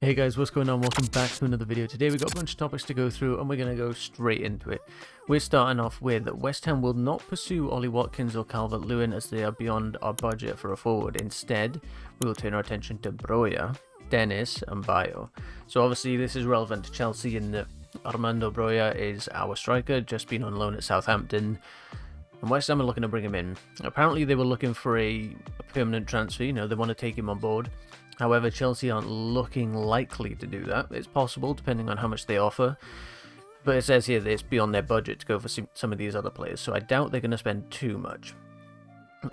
Hey guys, what's going on? Welcome back to another video. Today we've got a bunch of topics to go through and we're going to go straight into it. We're starting off with West Ham will not pursue Ollie Watkins or Calvert-Lewin as they are beyond our budget for a forward. Instead, we will turn our attention to Broja, Dennis and Bayo. So obviously this is relevant to Chelsea in that Armando Broja is our striker, just been on loan at Southampton. And West Ham are looking to bring him in. Apparently they were looking for a permanent transfer, they want to take him on board. However, Chelsea aren't looking likely to do that. It's possible, depending on how much they offer. But it says here that it's beyond their budget to go for some of these other players, so I doubt they're going to spend too much.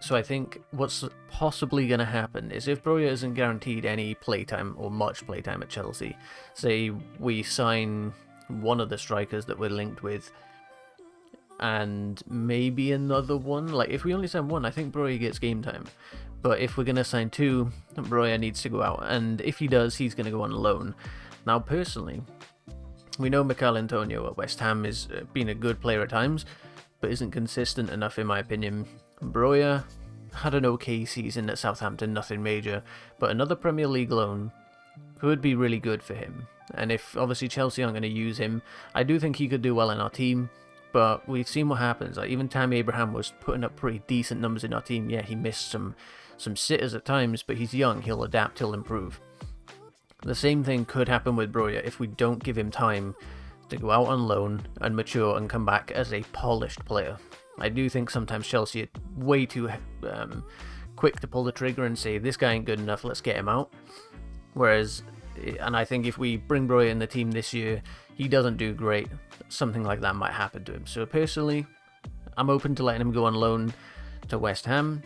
So I think what's possibly going to happen is if Broja isn't guaranteed any playtime or much playtime at Chelsea, say we sign one of the strikers that we're linked with, and maybe another one. Like, if we only sign one, I think Broja gets game time. But if we're going to sign two, Broja needs to go out. And if he does, he's going to go on loan. Now, personally, we know Mikel Antonio at West Ham is been a good player at times, but isn't consistent enough in my opinion. Broja had an okay season at Southampton, nothing major. But another Premier League loan could be really good for him. And if, obviously, Chelsea aren't going to use him, I do think he could do well in our team. But we've seen what happens. Like, even Tammy Abraham was putting up pretty decent numbers in our team. Yeah, he missed some sitters at times, but he's young. He'll adapt. He'll improve. The same thing could happen with Broja if we don't give him time to go out on loan and mature and come back as a polished player. I do think sometimes Chelsea are way too quick to pull the trigger and say, this guy ain't good enough, let's get him out. Whereas, and I think if we bring Broja in the team this year, he doesn't do great, something like that might happen to him. So personally, I'm open to letting him go on loan to West Ham.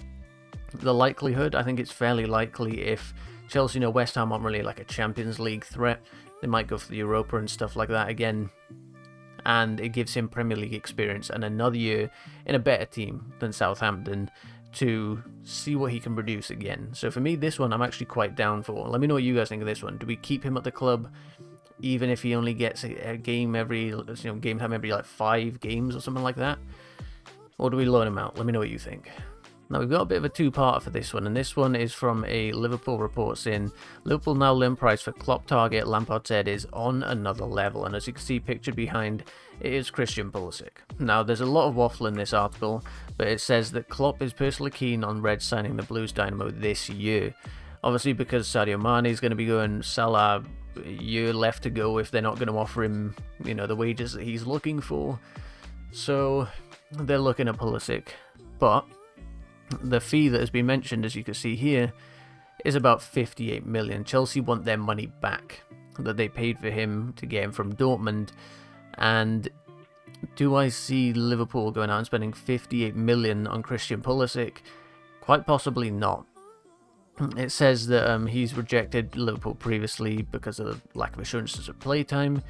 The likelihood, I think it's fairly likely if Chelsea or West Ham aren't really like a Champions League threat, they might go for the Europa and stuff like that again. And it gives him Premier League experience and another year in a better team than Southampton to see what he can produce again. So for me, this one I'm actually quite down for. Let me know what you guys think of this one. Do we keep him at the club even if he only gets a game every, game time every like 5 games or something like that? Or do we loan him out? Let me know what you think. Now we've got a bit of a two-parter for this one, and this one is from a Liverpool report saying Liverpool now loan price for Klopp target, Lampard said, is on another level, and as you can see pictured behind, it is Christian Pulisic. Now there's a lot of waffle in this article, but it says that Klopp is personally keen on Reds signing the Blues dynamo this year. Obviously because Sadio Mane is going to be going, Salah a year left to go if they're not going to offer him, the wages that he's looking for. So they're looking at Pulisic, but the fee that has been mentioned, as you can see here, is about 58 million. Chelsea want their money back that they paid for him to get him from Dortmund. And do I see Liverpool going out and spending 58 million on Christian Pulisic? Quite possibly not. It says that he's rejected Liverpool previously because of lack of assurances of playtime.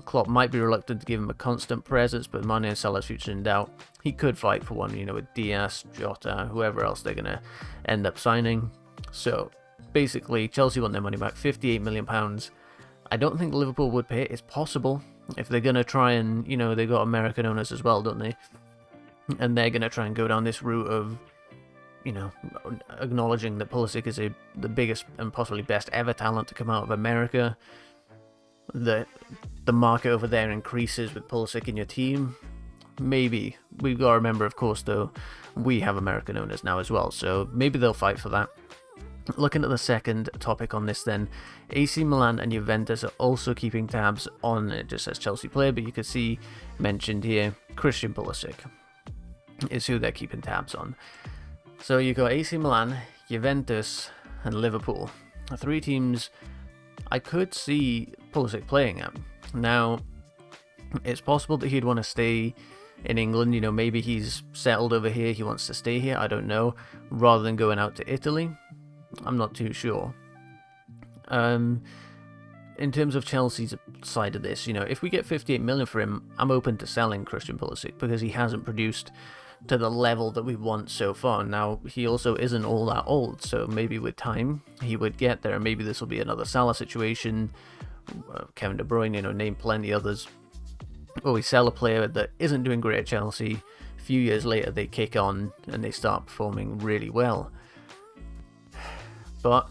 Klopp might be reluctant to give him a constant presence, but Mane and Salah's future in doubt. He could fight for one, with Diaz, Jota, whoever else they're going to end up signing. So basically, Chelsea want their money back, £58 million. I don't think Liverpool would pay it. It's possible if they're going to try and, they've got American owners as well, don't they? And they're going to try and go down this route of, acknowledging that Pulisic is the biggest and possibly best ever talent to come out of America. That the market over there increases with Pulisic in your team. Maybe. We've got to remember, of course, though, we have American owners now as well, so maybe they'll fight for that. Looking at the second topic on this then, AC Milan and Juventus are also keeping tabs on, it just says Chelsea player, but you can see mentioned here, Christian Pulisic is who they're keeping tabs on. So you've got AC Milan, Juventus, and Liverpool. 3 teams I could see Pulisic playing at. Now, it's possible that he'd want to stay in England. Maybe he's settled over here, he wants to stay here, I don't know, rather than going out to Italy. I'm not too sure. In terms of Chelsea's side of this, if we get 58 million for him, I'm open to selling Christian Pulisic because he hasn't produced to the level that we want so far. Now, he also isn't all that old, so maybe with time he would get there. Maybe this will be another Salah situation, Kevin De Bruyne, name plenty others. Or we sell a player that isn't doing great at Chelsea, a few years later they kick on and they start performing really well. But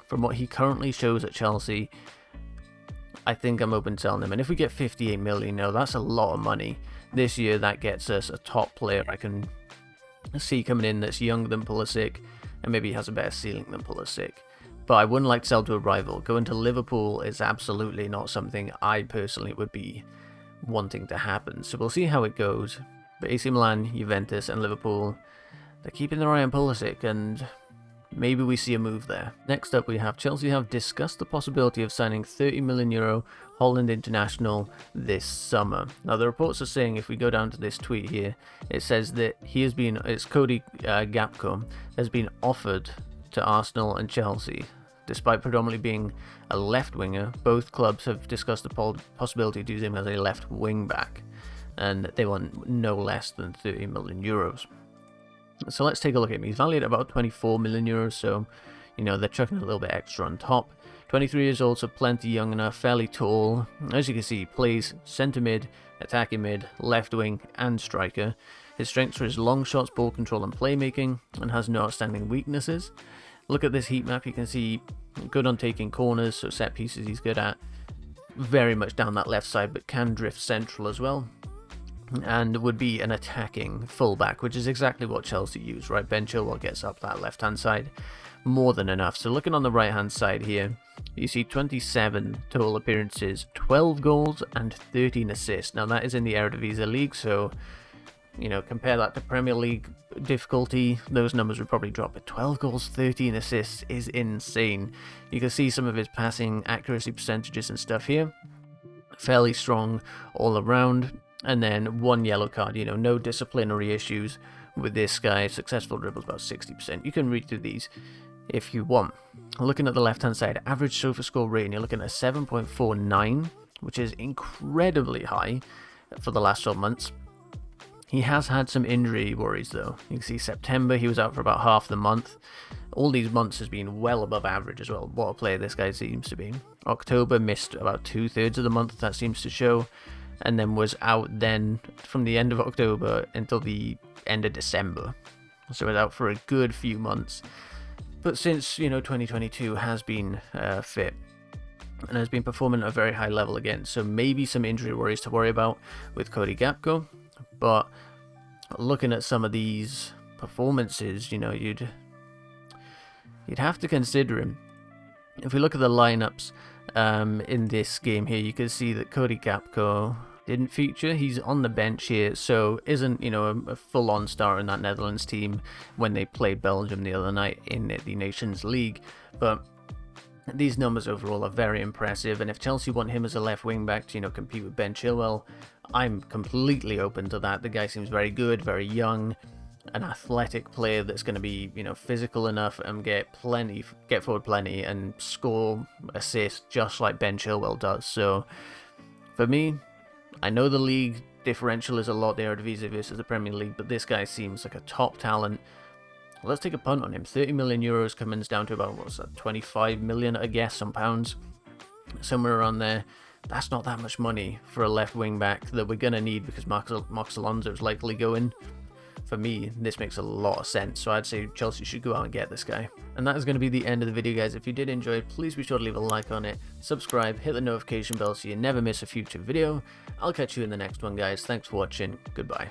from what he currently shows at Chelsea, I think I'm open to selling him. And if we get 58 million, that's a lot of money. This year, that gets us a top player I can see coming in that's younger than Pulisic, and maybe has a better ceiling than Pulisic. But I wouldn't like to sell to a rival. Going to Liverpool is absolutely not something I personally would be wanting to happen. So we'll see how it goes. But AC Milan, Juventus, and Liverpool, they're keeping their eye on Pulisic, and maybe we see a move there. Next up, we have Chelsea have discussed the possibility of signing €30 million Holland international this summer. Now, the reports are saying, if we go down to this tweet here, it says that it's Cody Gapko, has been offered to Arsenal and Chelsea. Despite predominantly being a left winger, both clubs have discussed the possibility of using him as a left wing back, and they want no less than €30 million. So let's take a look at him. He's valued at about €24 million, so they're chucking a little bit extra on top. 23 years old, so plenty young enough, fairly tall. As you can see, he plays centre mid, attacking mid, left wing, and striker. His strengths are his long shots, ball control, and playmaking, and has no outstanding weaknesses. Look at this heat map, you can see good on taking corners, so set pieces he's good at. Very much down that left side, but can drift central as well. And would be an attacking fullback, which is exactly what Chelsea use, right? Ben Chilwell gets up that left-hand side more than enough. So looking on the right-hand side here, you see 27 total appearances, 12 goals, and 13 assists. Now, that is in the Eredivisie League, so compare that to Premier League difficulty, those numbers would probably drop. But 12 goals, 13 assists is insane. You can see some of his passing accuracy percentages and stuff here. Fairly strong all around. And then one yellow card, no disciplinary issues with this guy. Successful dribbles about 60%. You can read through these if you want. Looking at the left-hand side, average SOFA score rating, you're looking at 7.49, which is incredibly high for the last 12 months. He has had some injury worries, though. You can see September, he was out for about half the month. All these months has been well above average as well. What a player this guy seems to be. October missed about 2/3 of the month, that seems to show. And then was out then from the end of October until the end of December. So was out for a good few months. But since, 2022 has been fit and has been performing at a very high level again. So maybe some injury worries to worry about with Cody Gapko. But looking at some of these performances, you'd have to consider him. If we look at the lineups in this game here, you can see that Cody Gapko didn't feature. He's on the bench here, so isn't a full-on star in that Netherlands team when they played Belgium the other night in the Nations League. But these numbers overall are very impressive, and if Chelsea want him as a left wing back to compete with Ben Chilwell, I'm completely open to that. The guy seems very good, very young, an athletic player that's going to be physical enough and get forward plenty and score assists just like Ben Chilwell does. So for me, I know the league differential is a lot, the Eredivisie versus the Premier League, but this guy seems like a top talent. Let's take a punt on him. €30 million comes down to about, what's that, 25 million, I guess, some pounds, somewhere around there. That's not that much money for a left wing back that we're going to need because Marcos Alonso is likely going. For me, this makes a lot of sense, so I'd say Chelsea should go out and get this guy. And that is going to be the end of the video, guys. If you did enjoy it, please be sure to leave a like on it, subscribe, hit the notification bell so you never miss a future video. I'll catch you in the next one, guys. Thanks for watching. Goodbye.